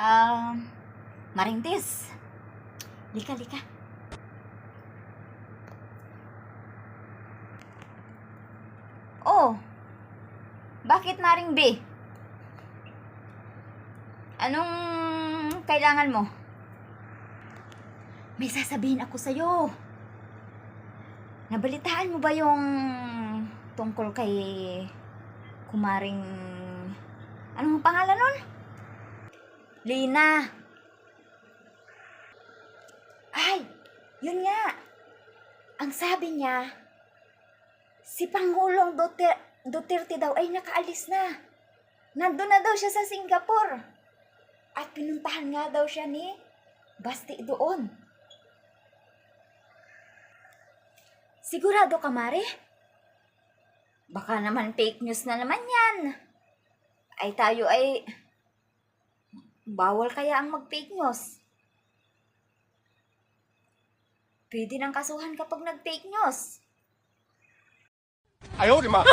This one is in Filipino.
Ah, Marintis. Lika, lika. Oh, bakit Maring B? Anong kailangan mo? May sasabihin ako sa'yo. Nabalitaan mo ba yung tungkol kay kumaring... Anong pangalan nun? Lina. Ay, yun nga. Ang sabi niya, si Pangulong Duterte daw ay nakaalis na. Nandun na daw siya sa Singapore. At pinuntahan nga daw siya ni Basti doon. Sigurado ka, Mare? Baka naman fake news na naman yan. Ay tayo ay... Bawal kaya ang mag-fake news. Pwede nang kasuhan kapag nag-fake news. 哎呦我的妈！